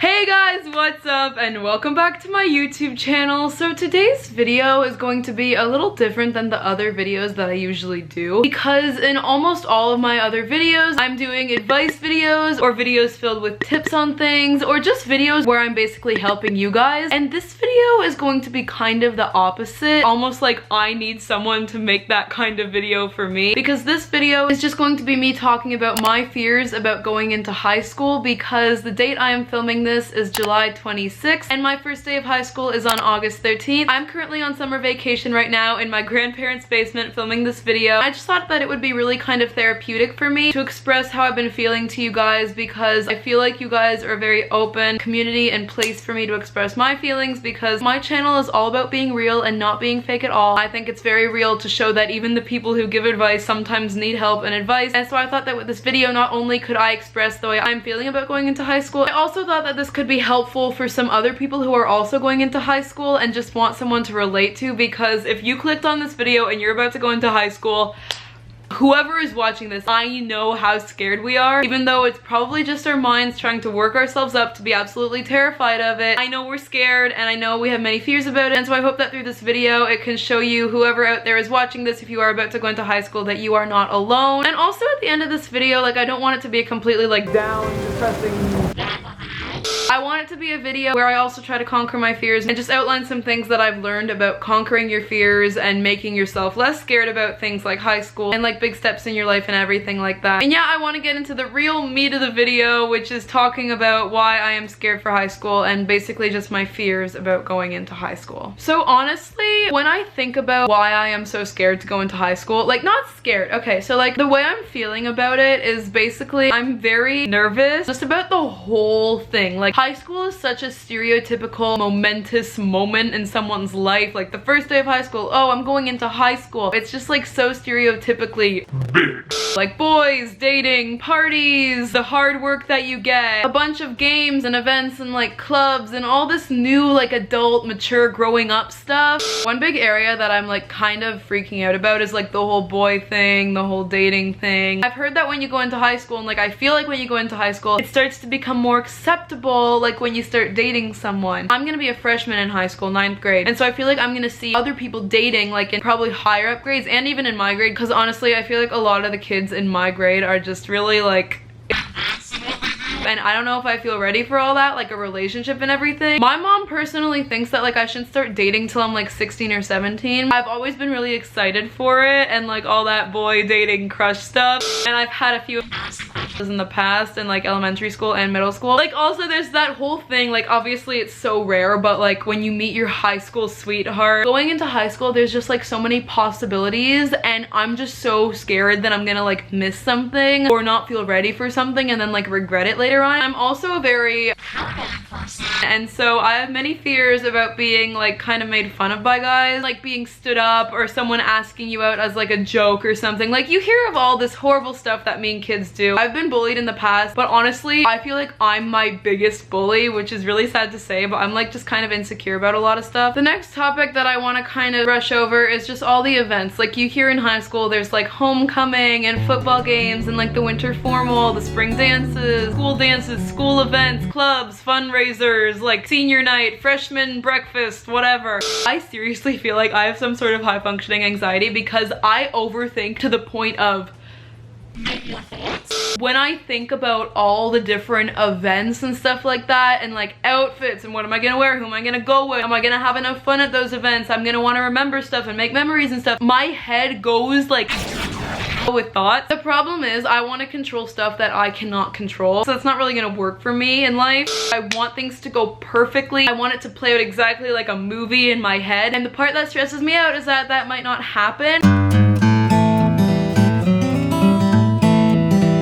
Hey guys, what's up and welcome back to my YouTube channel. So today's video is going to be a little different than the other videos that I usually do because in almost all of my other videos I'm doing advice videos or videos filled with tips on things or just videos where I'm basically helping you guys, and this video is going to be kind of the opposite, almost like I need someone to make that kind of video for me, because this video is just going to be me talking about my fears about going into high school because the date I am filming this is July 26th and my first day of high school is on August 13th. I'm currently on summer vacation right now in my grandparents' basement filming this video. I just thought that it would be really kind of therapeutic for me to express how I've been feeling to you guys, because I feel like you guys are a very open community and place for me to express my feelings, because my channel is all about being real and not being fake at all. I think it's very real to show that even the people who give advice sometimes need help and advice, and so I thought that with this video not only could I express the way I'm feeling about going into high school, I also thought that this could be helpful for some other people who are also going into high school and just want someone to relate to, because if you clicked on this video and you're about to go into high school, whoever is watching this, I know how scared we are, even though it's probably just our minds trying to work ourselves up to be absolutely terrified of it. I know we're scared and I know we have many fears about it, and so I hope that through this video it can show you, whoever out there is watching this, if you are about to go into high school, that you are not alone. And also at the end of this video, like, I don't want it to be a completely like down, depressing. I want it to be a video where I also try to conquer my fears and just outline some things that I've learned about conquering your fears and making yourself less scared about things like high school and like big steps in your life and everything like that. And yeah, I want to get into the real meat of the video, which is talking about why I am scared for high school and basically just my fears about going into high school. So honestly, when I think about why I am so scared to go into high school, like, not scared, okay, so like the way I'm feeling about it is basically I'm very nervous just about the whole thing. Like, high school is such a stereotypical momentous moment in someone's life. Like the first day of high school, oh, I'm going into high school. It's just like so stereotypically big. Like boys, dating, parties, the hard work that you get, a bunch of games and events and like clubs and all this new like adult, mature, growing up stuff. One big area that I'm like kind of freaking out about is like the whole boy thing, the whole dating thing. I've heard that when you go into high school, and like I feel like when you go into high school, it starts to become more acceptable, like when you start dating someone. I'm gonna be a freshman in high school, 9th grade, and so I feel like I'm gonna see other people dating like in probably higher up grades and even in my grade, because honestly I feel like a lot of the kids in my grade are just really like and I don't know if I feel ready for all that, like a relationship and everything. My mom personally thinks that like I shouldn't start dating till I'm like 16 or 17. I've always been really excited for it and like all that boy dating crush stuff, and I've had a few in the past in like elementary school and middle school. Like also there's that whole thing, like obviously it's so rare, but like when you meet your high school sweetheart, going into high school there's just like so many possibilities, and I'm just so scared that I'm gonna like miss something or not feel ready for something and then like regret it later on. I'm also a very and so I have many fears about being like kind of made fun of by guys, like being stood up or someone asking you out as like a joke or something. Like you hear of all this horrible stuff that mean kids do. I've been bullied in the past, but honestly I feel like I'm my biggest bully, which is really sad to say, but I'm like just kind of insecure about a lot of stuff. The next topic that I want to kind of brush over is just all the events. Like you hear in high school there's like homecoming and football games and like the winter formal, the spring dances, school events, clubs, fundraisers, like senior night, freshman breakfast, whatever. I seriously feel like I have some sort of high functioning anxiety because I overthink to the point of when I think about all the different events and stuff like that, and like outfits and what am I gonna wear, who am I gonna go with, am I gonna have enough fun at those events, I'm gonna want to remember stuff and make memories and stuff, my head goes like with thoughts. The problem is I want to control stuff that I cannot control, so it's not really gonna work for me in life. I want things to go perfectly. I want it to play out exactly like a movie in my head, and the part that stresses me out is that that might not happen.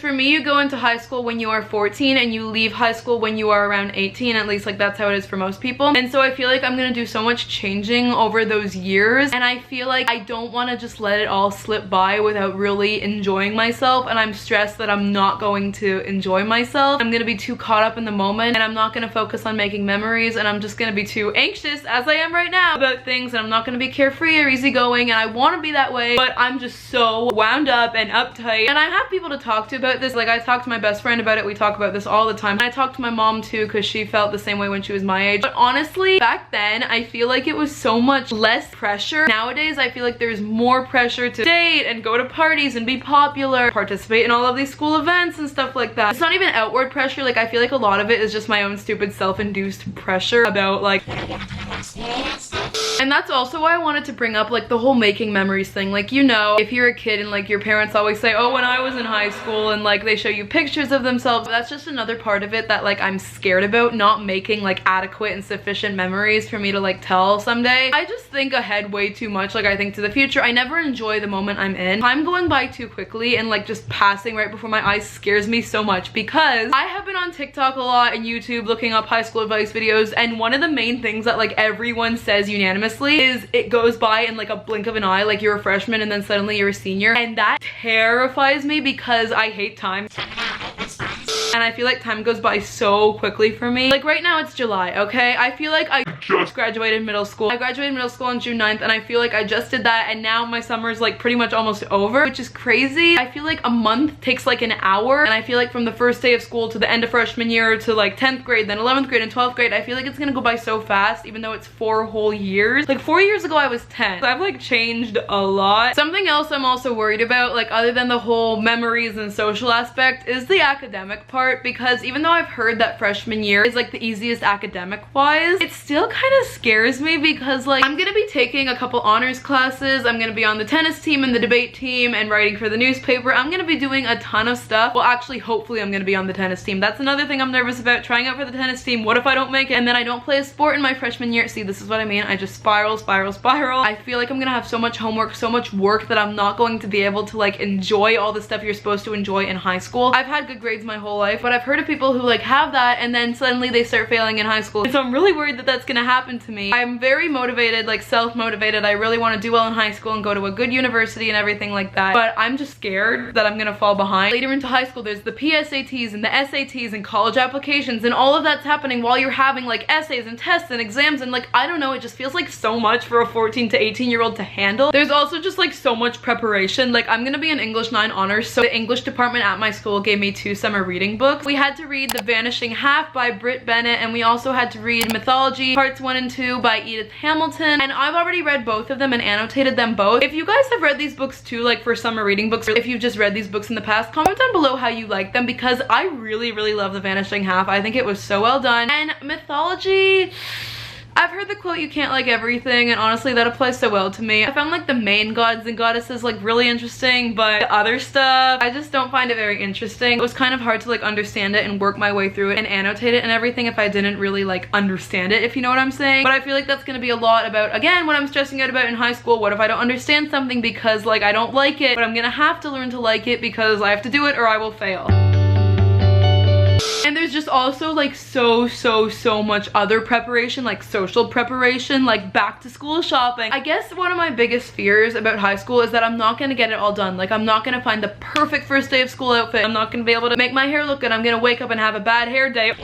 For me, you go into high school when you are 14 and you leave high school when you are around 18, at least like that's how it is for most people. And so I feel like I'm gonna do so much changing over those years, and I feel like I don't want to just let it all slip by without really enjoying myself, and I'm stressed that I'm not going to enjoy myself. I'm gonna be too caught up in the moment and I'm not gonna focus on making memories, and I'm just gonna be too anxious, as I am right now, about things, and I'm not gonna be carefree or easygoing, and I want to be that way, but I'm just so wound up and uptight, and I have people to talk to about about this. Like, I talked to my best friend about it. We talk about this all the time. And I talked to my mom too, because she felt the same way when she was my age. But honestly, back then, I feel like it was so much less pressure. Nowadays, I feel like there's more pressure to date and go to parties and be popular, participate in all of these school events and stuff like that. It's not even outward pressure. Like, I feel like a lot of it is just my own stupid self-induced pressure about like, and that's also why I wanted to bring up like the whole making memories thing. Like, you know, if you're a kid and like your parents always say, oh, when I was in high school, and like they show you pictures of themselves, that's just another part of it that like I'm scared about, not making like adequate and sufficient memories for me to like tell someday. I just think ahead way too much. Like, I think to the future. I never enjoy the moment I'm in. Time going by too quickly and like just passing right before my eyes scares me so much, because I have been on TikTok a lot and YouTube looking up high school advice videos, and one of the main things that like everyone says unanimously is it goes by in like a blink of an eye. Like, you're a freshman and then suddenly you're a senior, and that terrifies me because I hate time. And I feel like time goes by so quickly for me. Like, right now it's July, okay? I feel like I just graduated middle school. I graduated middle school on June 9th, and I feel like I just did that, and now my summer is like pretty much almost over, which is crazy. I feel like a month takes like an hour, and I feel like from the first day of school to the end of freshman year to like 10th grade, then 11th grade and 12th grade, I feel like it's gonna go by so fast, even though it's 4 whole years. Like, 4 years ago I was 10. So I've like changed a lot. Something else I'm also worried about, like other than the whole memories and social aspect, is the academic part, because even though I've heard that freshman year is like the easiest academic wise, it still kind of scares me, because like I'm gonna be taking a couple honors classes, I'm gonna be on the tennis team and the debate team and writing for the newspaper. I'm gonna be doing a ton of stuff. Well, actually, hopefully I'm gonna be on the tennis team. That's another thing I'm nervous about, trying out for the tennis team. What if I don't make it and then I don't play a sport in my freshman year? See, this is what I mean. I just spiral. I feel like I'm gonna have so much homework, so much work, that I'm not going to be able to like enjoy all the stuff you're supposed to enjoy in high school. I've had good grades my whole life, but I've heard of people who like have that and then suddenly they start failing in high school. And so I'm really worried that that's gonna happen to me. I'm very motivated, like self-motivated. I really want to do well in high school and go to a good university and everything like that, but I'm just scared that I'm gonna fall behind. Later into high school, there's the PSATs and the SATs and college applications, and all of that's happening while you're having like essays and tests and exams, and like, I don't know, it just feels like so much for a 14 to 18-year-old to handle. There's also just like so much preparation. Like, I'm gonna be in English 9 honors, so the English department at my school gave me 2 summer reading books. We had to read The Vanishing Half by Britt Bennett, and we also had to read Mythology Parts 1 and 2 by Edith Hamilton, and I've already read both of them and annotated them both. If you guys have read these books too, like for summer reading books, or if you've just read these books in the past, comment down below how you like them, because I really love The Vanishing Half. I think it was so well done. And Mythology, I've heard the quote, you can't like everything, and honestly that applies so well to me. I found like the main gods and goddesses like really interesting, but the other stuff, I just don't find it very interesting. It was kind of hard to like understand it and work my way through it and annotate it and everything if I didn't really like understand it, if you know what I'm saying. But I feel like that's gonna be a lot about, again, what I'm stressing out about in high school. What if I don't understand something because like I don't like it, but I'm gonna have to learn to like it because I have to do it or I will fail. And there's just also like so much other preparation, like social preparation, like back to school shopping. I guess one of my biggest fears about high school is that I'm not gonna get it all done. Like, I'm not gonna find the perfect first day of school outfit. I'm not gonna be able to make my hair look good. I'm gonna wake up and have a bad hair day.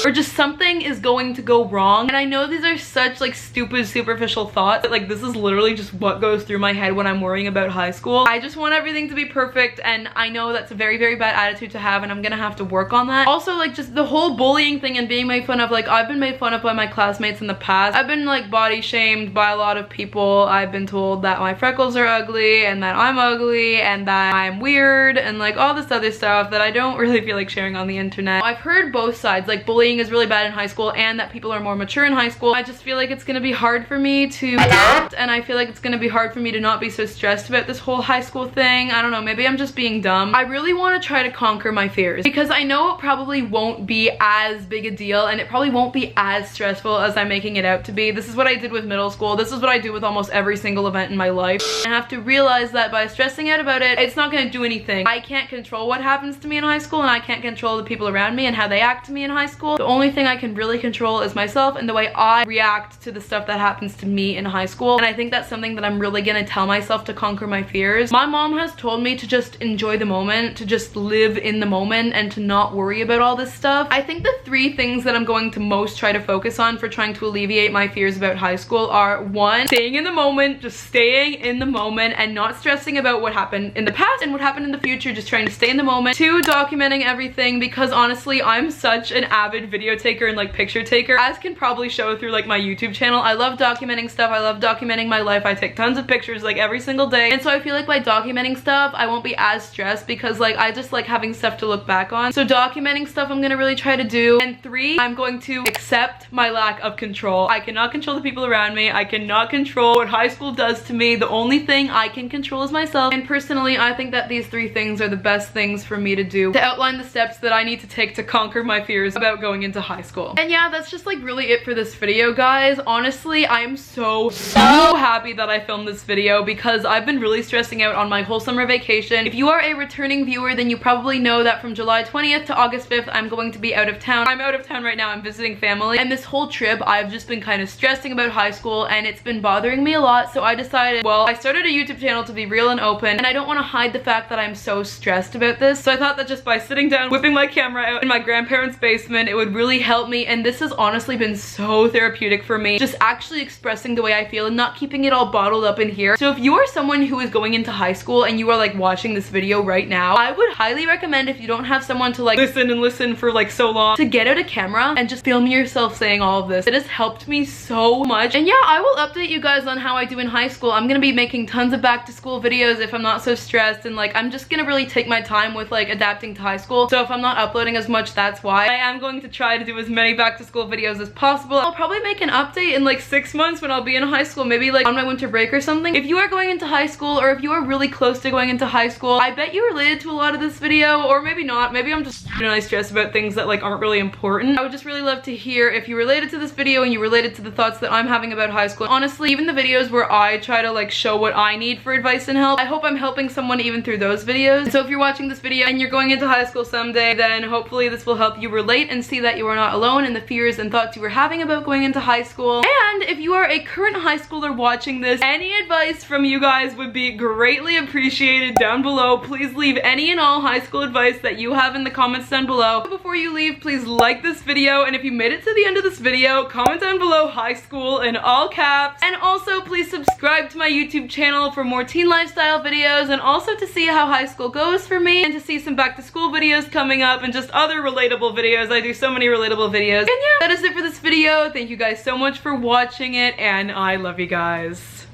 Or just something is going to go wrong. And I know these are such like stupid, superficial thoughts, but like this is literally just what goes through my head when I'm worrying about high school. I just want everything to be perfect, and I know that's a very bad attitude to have, and I'm gonna have to work on that. Also, like, just the whole bullying thing and being made fun of. Like, I've been made fun of by my classmates in the past. I've been like body shamed by a lot of people. I've been told that my freckles are ugly and that I'm ugly and that I'm weird and like all this other stuff that I don't really feel like sharing on the internet. I've heard both sides. Like, bullying is really bad in high school and that people are more mature in high school. I just feel like it's gonna be hard for me to adapt, and I feel like it's gonna be hard for me to not be so stressed about this whole high school thing. I don't know, maybe I'm just being dumb. I really want to try to conquer my fears, because I know it probably won't be as big a deal and it probably won't be as stressful as I'm making it out to be. This is what I did with middle school. This is what I do with almost every single event in my life. I have to realize that by stressing out about it, it's not gonna do anything. I can't control what happens to me in high school, and I can't control the people around me and how they they act to me in high school. The only thing I can really control is myself and the way I react to the stuff that happens to me in high school. And I think that's something that I'm really gonna tell myself to conquer my fears. My mom has told me to just enjoy the moment, to just live in the moment, and to not worry about all this stuff. I think the 3 things that I'm going to most try to focus on for trying to alleviate my fears about high school are 1, staying in the moment, just staying in the moment and not stressing about what happened in the past and what happened in the future, just trying to stay in the moment. 2, documenting everything, because honestly, I'm such an avid video taker and like picture taker, as can probably show through like my YouTube channel. I love documenting stuff. I love documenting my life. I take tons of pictures like every single day. And so I feel like by documenting stuff, I won't be as stressed because like I just like having stuff to look back on. So documenting stuff I'm gonna really try to do. And 3, I'm going to accept my lack of control. I cannot control the people around me. I cannot control what high school does to me. The only thing I can control is myself. And personally, I think that these 3 things are the best things for me to do to outline the steps that I need to take to conquer my fears about going into high school. And yeah, that's just like really it for this video, guys. Honestly, I am so happy that I filmed this video because I've been really stressing out on my whole summer vacation. If you are a returning viewer, then you probably know that from July 20th to August 5th, I'm going to be out of town. I'm out of town right now. I'm visiting family. And this whole trip, I've just been kind of stressing about high school and it's been bothering me a lot. So I decided, well, I started a YouTube channel to be real and open, and I don't want to hide the fact that I'm so stressed about this. So I thought that just by sitting down, whipping my camera out in my grandparents' basement, it would really help me. And this has honestly been so therapeutic for me, just actually expressing the way I feel and not keeping it all bottled up in here. So if you are someone who is going into high school and you are like watching this video right now, I would highly recommend, if you don't have someone to like listen for like so long, to get out a camera and just film yourself saying all of this. It has helped me so much. And yeah, I will update you guys on how I do in high school. I'm gonna be making tons of back to school videos if I'm not so stressed, and like I'm just gonna really take my time with like adapting to high school. So if I'm not uploading as much, that's why. I am going to try to do as many back to school videos as possible. I'll probably make an update in like 6 months when I'll be in high school, maybe like on my winter break or something. If you are going into high school, or if you are really close to going into high school, I bet you related to a lot of this video, or maybe not. Maybe I'm just really stressed about things that like aren't really important. I would just really love to hear if you related to this video and you related to the thoughts that I'm having about high school. Honestly, even the videos where I try to like show what I need for advice and help, I hope I'm helping someone even through those videos. So if you're watching this video and you're going into high school someday, then hopefully this will help you relate and see that you are not alone in the fears and thoughts you were having about going into high school. And if you are a current high schooler watching this, any advice from you guys would be greatly appreciated down below. Please leave any and all high school advice that you have in the comments down below. Before you leave, please like this video, and if you made it to the end of this video, comment down below high school in all caps. And also please subscribe to my YouTube channel for more teen lifestyle videos, and also to see how high school goes for me, and to see some back to school videos coming up and just other relatable videos. I do so many relatable videos. And yeah, that is it for this video. Thank you guys so much for watching it, and I love you guys.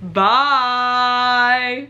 Bye!